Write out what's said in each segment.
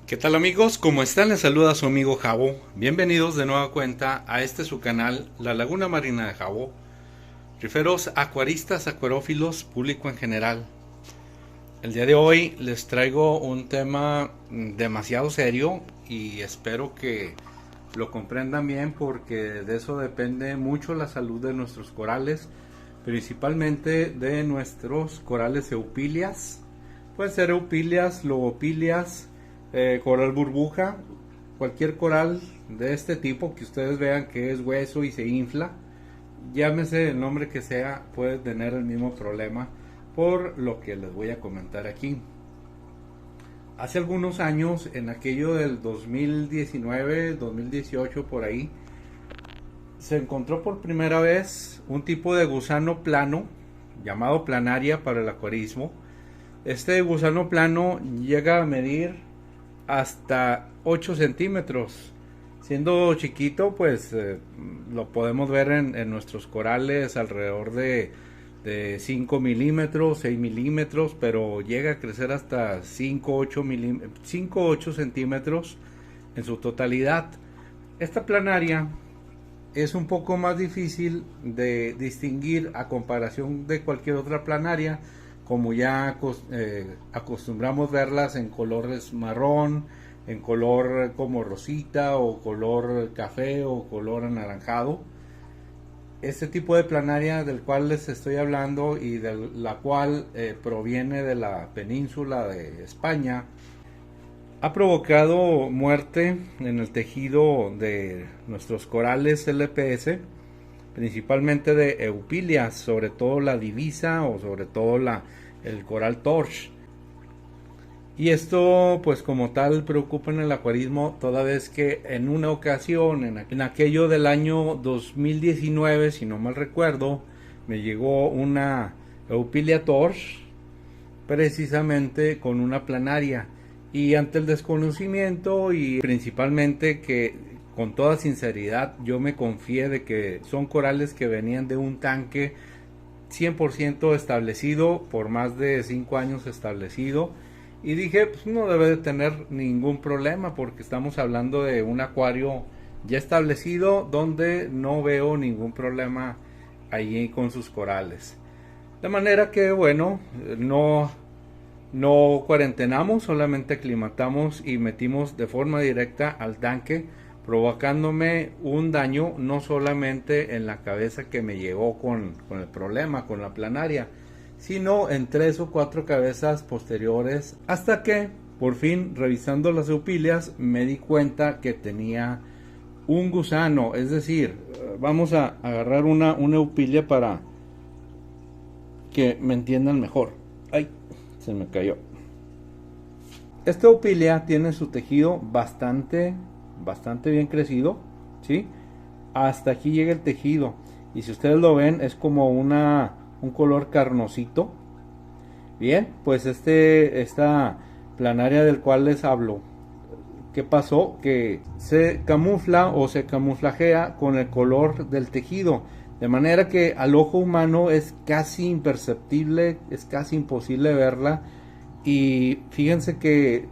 ¿Qué tal amigos? ¿Cómo están? Les saluda su amigo Jabo. Bienvenidos de nueva cuenta a su canal, La Laguna Marina de Jabo. Riferos acuaristas, acuarófilos, público en general. El día de hoy les traigo un tema demasiado serio y espero que lo comprendan bien porque de eso depende mucho la salud de nuestros corales, principalmente de nuestros corales eupilias. Pueden ser eupilias, lobopilias, coral burbuja, cualquier coral de este tipo que ustedes vean que es hueso y se infla, llámese el nombre que sea, puede tener el mismo problema por lo que les voy a comentar aquí. Hace algunos años, en aquello del 2019, 2018 por ahí, se encontró por primera vez un tipo de gusano plano llamado planaria para el acuarismo. Este gusano plano llega a medir hasta 8 centímetros. Siendo chiquito, pues lo podemos ver en nuestros corales alrededor de 5 milímetros, 6 milímetros, pero llega a crecer hasta 5, 8 centímetros en su totalidad. Esta planaria es un poco más difícil de distinguir a comparación de cualquier otra planaria, como ya acostumbramos verlas en colores marrón, en color como rosita o color café o color anaranjado. Este tipo de planaria del cual les estoy hablando y de la cual proviene de la península de España, ha provocado muerte en el tejido de nuestros corales LPS, principalmente de eupilias, sobre todo la divisa o sobre todo el coral torch. Y esto pues como tal preocupa en el acuarismo, toda vez que en una ocasión, en aquello del año 2019, si no mal recuerdo, me llegó una eupilia torch precisamente con una planaria. Y ante el desconocimiento y principalmente que con toda sinceridad yo me confié de que son corales que venían de un tanque 100% establecido, por más de 5 años establecido, y dije pues no debe de tener ningún problema porque estamos hablando de un acuario ya establecido donde no veo ningún problema allí con sus corales. De manera que bueno, no cuarentenamos, solamente aclimatamos y metimos de forma directa al tanque, provocándome un daño no solamente en la cabeza que me llegó con el problema, con la planaria, sino en 3 o 4 cabezas posteriores, hasta que por fin, revisando las eupilias, me di cuenta que tenía un gusano. Es decir, vamos a agarrar una eupilia para que me entiendan mejor. Ay, se me cayó. Esta eupilia tiene su tejido bastante bien crecido, ¿sí? Hasta aquí llega el tejido y si ustedes lo ven es como un color carnosito. Bien, pues esta planaria del cual les hablo, ¿qué pasó? Que se camufla o se camuflajea con el color del tejido, de manera que al ojo humano es casi imperceptible, es casi imposible verla. Y fíjense que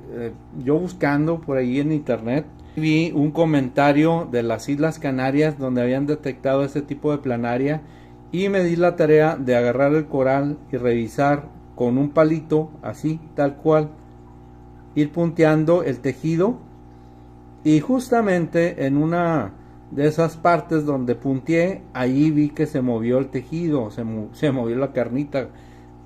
yo buscando por ahí en internet vi un comentario de las Islas Canarias donde habían detectado este tipo de planaria y me di la tarea de agarrar el coral y revisar con un palito, así tal cual, ir punteando el tejido, y justamente en una de esas partes donde punteé, ahí vi que se movió el tejido, se movió la carnita,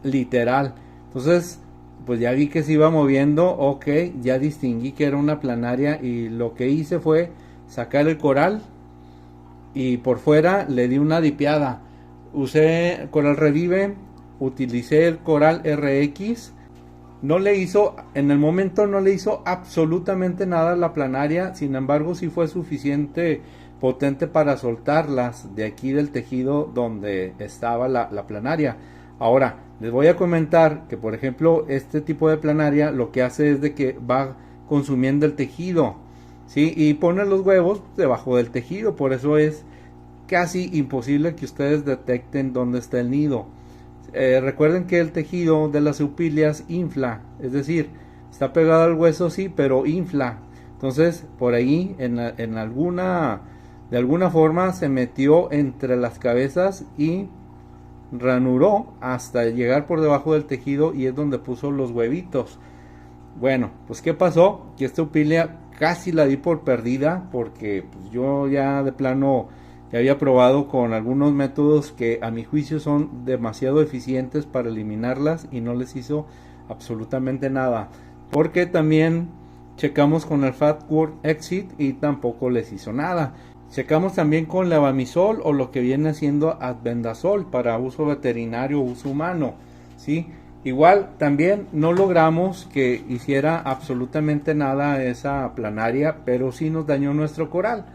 literal. Entonces pues ya vi que se iba moviendo, ok, ya distinguí que era una planaria y lo que hice fue sacar el coral y por fuera le di una dipiada. Usé coral revive, utilicé el coral RX. No le hizo, en el momento no le hizo absolutamente nada a la planaria, sin embargo sí fue suficiente potente para soltarlas de aquí del tejido donde estaba la planaria. Ahora, les voy a comentar que por ejemplo este tipo de planaria lo que hace es de que va consumiendo el tejido, ¿sí? Y pone los huevos debajo del tejido, por eso es casi imposible que ustedes detecten dónde está el nido. Recuerden que el tejido de las eupilias infla, es decir, está pegado al hueso, sí, pero infla. Entonces por ahí en alguna, de alguna forma se metió entre las cabezas y ranuró hasta llegar por debajo del tejido, y es donde puso los huevitos. Bueno, pues ¿qué pasó? Que esta Opilia casi la di por perdida, porque pues, yo ya de plano ya había probado con algunos métodos que a mi juicio son demasiado eficientes para eliminarlas, y no les hizo absolutamente nada. Porque también checamos con el Fat Word Exit y tampoco les hizo nada. Checamos también con levamisol, o lo que viene siendo albendazol para uso veterinario o uso humano, ¿sí? Igual también no logramos que hiciera absolutamente nada esa planaria, pero sí nos dañó nuestro coral.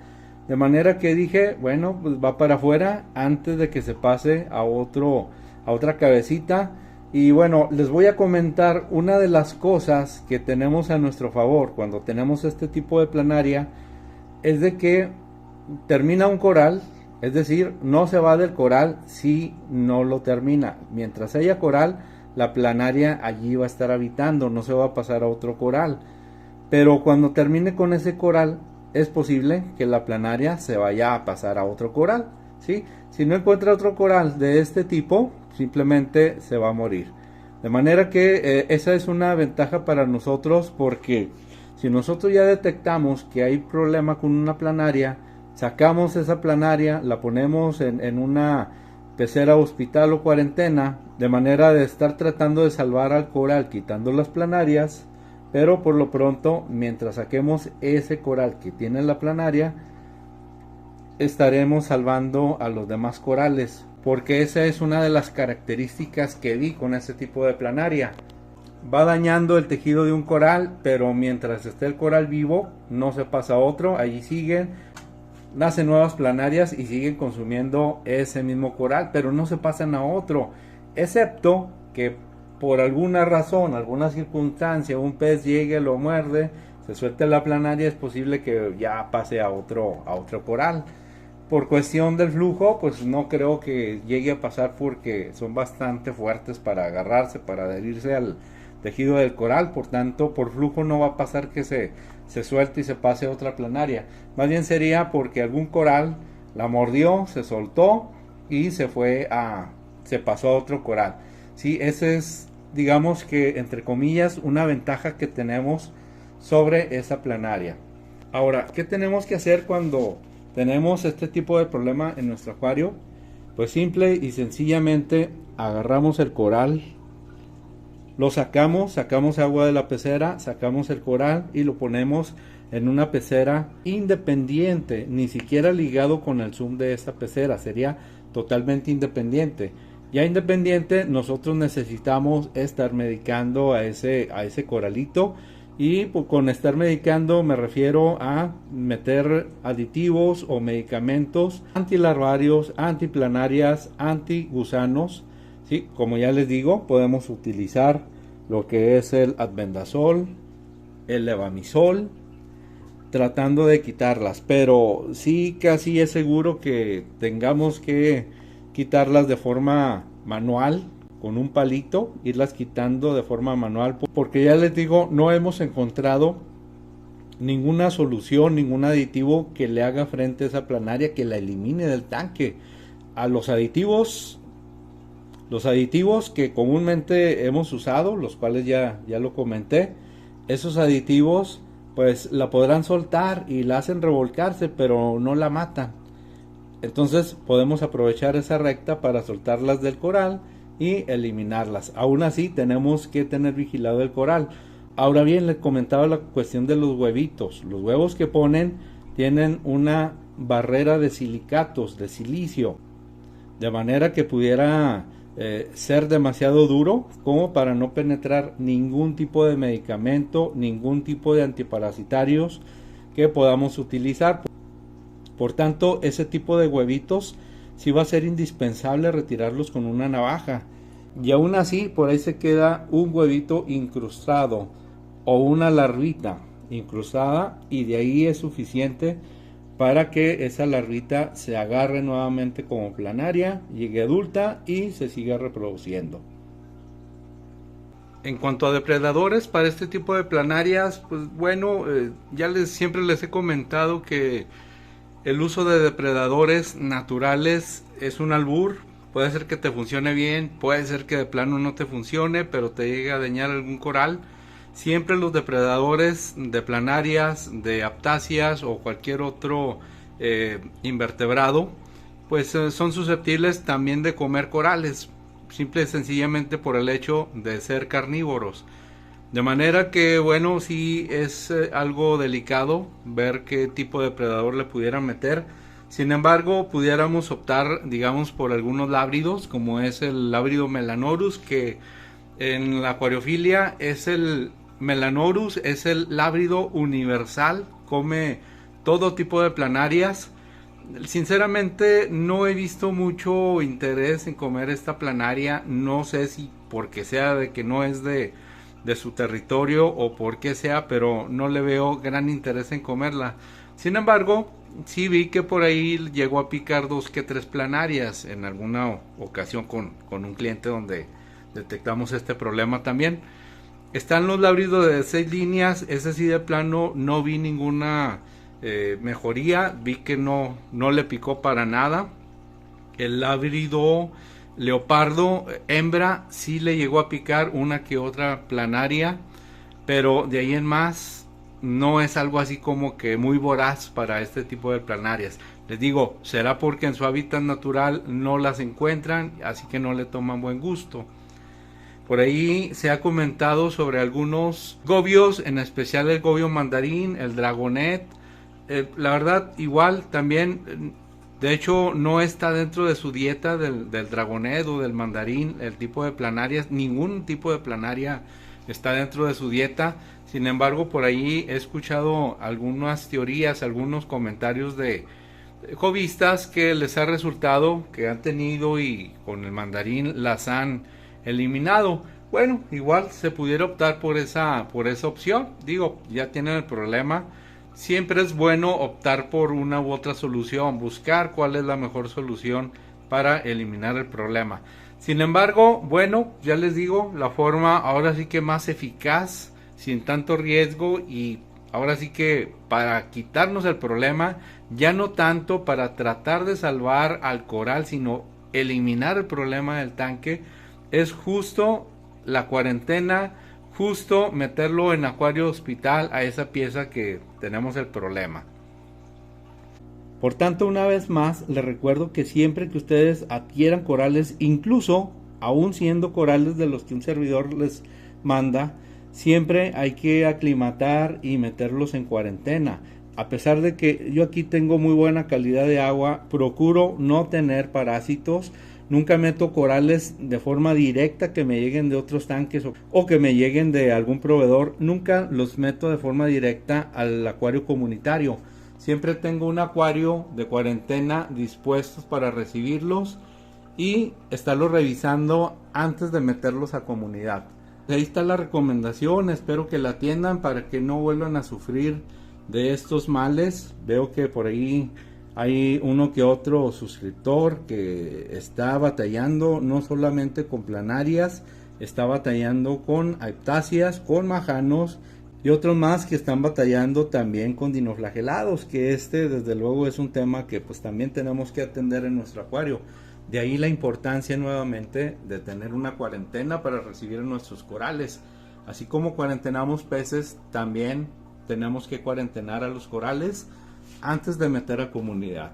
De manera que dije, bueno, pues va para afuera antes de que se pase a otra cabecita. Y bueno, les voy a comentar una de las cosas que tenemos a nuestro favor cuando tenemos este tipo de planaria, es de que termina un coral, es decir, no se va del coral si no lo termina. Mientras haya coral, la planaria allí va a estar habitando, no se va a pasar a otro coral. Pero cuando termine con ese coral, es posible que la planaria se vaya a pasar a otro coral, ¿sí? Si no encuentra otro coral de este tipo, simplemente se va a morir. De manera que esa es una ventaja para nosotros, porque si nosotros ya detectamos que hay problema con una planaria, sacamos esa planaria, la ponemos en una pecera hospital o cuarentena, de manera de estar tratando de salvar al coral quitando las planarias, pero por lo pronto, mientras saquemos ese coral que tiene la planaria, estaremos salvando a los demás corales, porque esa es una de las características que vi con este tipo de planaria. Va dañando el tejido de un coral, pero mientras esté el coral vivo, no se pasa a otro, allí siguen, nacen nuevas planarias y siguen consumiendo ese mismo coral, pero no se pasan a otro, excepto que por alguna razón, alguna circunstancia, un pez llegue, lo muerde, se suelte la planaria, es posible que ya pase a otro coral. Por cuestión del flujo, pues no creo que llegue a pasar, porque son bastante fuertes para agarrarse, para adherirse al tejido del coral. Por tanto, por flujo no va a pasar que se suelte y se pase a otra planaria. Más bien sería porque algún coral la mordió, se soltó y se pasó a otro coral. Sí, ese es, digamos que entre comillas, una ventaja que tenemos sobre esa planaria. Ahora, ¿qué tenemos que hacer cuando tenemos este tipo de problema en nuestro acuario? Pues simple y sencillamente agarramos el coral, lo sacamos agua de la pecera, sacamos el coral y lo ponemos en una pecera independiente, ni siquiera ligado con el zoom de esta pecera, sería totalmente independiente. Ya independiente, nosotros necesitamos estar medicando a ese coralito, y con estar medicando me refiero a meter aditivos o medicamentos antilarvarios, antiplanarias, antigusanos. Sí, como ya les digo, podemos utilizar lo que es el albendazol, el levamisol, tratando de quitarlas, pero sí casi es seguro que tengamos que quitarlas de forma manual, con un palito, irlas quitando de forma manual, porque ya les digo, no hemos encontrado ninguna solución, ningún aditivo que le haga frente a esa planaria, que la elimine del tanque. A los aditivos que comúnmente hemos usado, los cuales ya lo comenté, esos aditivos pues la podrán soltar y la hacen revolcarse, pero no la matan. Entonces podemos aprovechar esa recta para soltarlas del coral y eliminarlas. Aún así tenemos que tener vigilado el coral. Ahora bien, les comentaba la cuestión de los huevitos. Los huevos que ponen tienen una barrera de silicatos, de silicio, de manera que pudiera ser demasiado duro como para no penetrar ningún tipo de medicamento, ningún tipo de antiparasitarios que podamos utilizar. Por tanto, ese tipo de huevitos sí va a ser indispensable retirarlos con una navaja. Y aún así, por ahí se queda un huevito incrustado o una larvita incrustada, y de ahí es suficiente para que esa larvita se agarre nuevamente como planaria, llegue adulta y se siga reproduciendo. En cuanto a depredadores para este tipo de planarias, pues bueno, siempre les he comentado que el uso de depredadores naturales es un albur. Puede ser que te funcione bien, puede ser que de plano no te funcione, pero te llegue a dañar algún coral. Siempre los depredadores de planarias, de aptáceas o cualquier otro invertebrado, pues son susceptibles también de comer corales, simple y sencillamente por el hecho de ser carnívoros. De manera que bueno, sí es algo delicado ver qué tipo de depredador le pudieran meter. Sin embargo, pudiéramos optar, digamos, por algunos lábridos, como es el lábrido Melanorus, que en la acuariofilia es el Melanorus, es el lábrido universal, come todo tipo de planarias. Sinceramente no he visto mucho interés en comer esta planaria, no sé si porque sea de que no es de su territorio o por qué sea, pero no le veo gran interés en comerla. Sin embargo, sí vi que por ahí llegó a picar 2 que 3 planarias en alguna ocasión con un cliente donde detectamos este problema también. Están los lábridos de 6 líneas, ese sí de plano no vi ninguna mejoría, vi que no le picó para nada. El lábrido leopardo hembra sí le llegó a picar una que otra planaria, pero de ahí en más no es algo así como que muy voraz para este tipo de planarias. Les digo, será porque en su hábitat natural no las encuentran, así que no le toman buen gusto. Por ahí se ha comentado sobre algunos gobios, en especial el gobio mandarín, el dragonet. La verdad, igual también, de hecho, no está dentro de su dieta del dragonet o del mandarín, el tipo de planarias. Ningún tipo de planaria está dentro de su dieta. Sin embargo, por ahí he escuchado algunas teorías, algunos comentarios de hobbyistas que les ha resultado, que han tenido y con el mandarín las han eliminado. Bueno, igual se pudiera optar por esa opción. Digo, ya tienen el problema. Siempre es bueno optar por una u otra solución, buscar cuál es la mejor solución para eliminar el problema. Sin embargo, bueno, ya les digo, la forma ahora sí que más eficaz, sin tanto riesgo y ahora sí que para quitarnos el problema, ya no tanto para tratar de salvar al coral, sino eliminar el problema del tanque, es justo la cuarentena, justo meterlo en acuario hospital a esa pieza que tenemos el problema. Por tanto, una vez más, les recuerdo que siempre que ustedes adquieran corales, incluso aún siendo corales de los que un servidor les manda, siempre hay que aclimatar y meterlos en cuarentena. A pesar de que yo aquí tengo muy buena calidad de agua, procuro no tener parásitos. Nunca meto corales de forma directa que me lleguen de otros tanques o que me lleguen de algún proveedor. Nunca los meto de forma directa al acuario comunitario. Siempre tengo un acuario de cuarentena dispuestos para recibirlos y estarlos revisando antes de meterlos a comunidad. Ahí está la recomendación, espero que la atiendan para que no vuelvan a sufrir de estos males. Veo que por ahí hay uno que otro suscriptor que está batallando no solamente con planarias, está batallando con aptáceas, con majanos y otros más que están batallando también con dinoflagelados, que desde luego es un tema que pues también tenemos que atender en nuestro acuario. De ahí la importancia nuevamente de tener una cuarentena para recibir nuestros corales. Así como cuarentenamos peces, también tenemos que cuarentenar a los corales antes de meter a comunidad.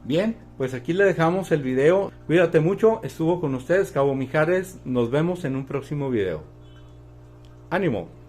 Bien, pues aquí le dejamos el video. Cuídate mucho, estuvo con ustedes Cabo Mijares. Nos vemos en un próximo video. ¡Ánimo!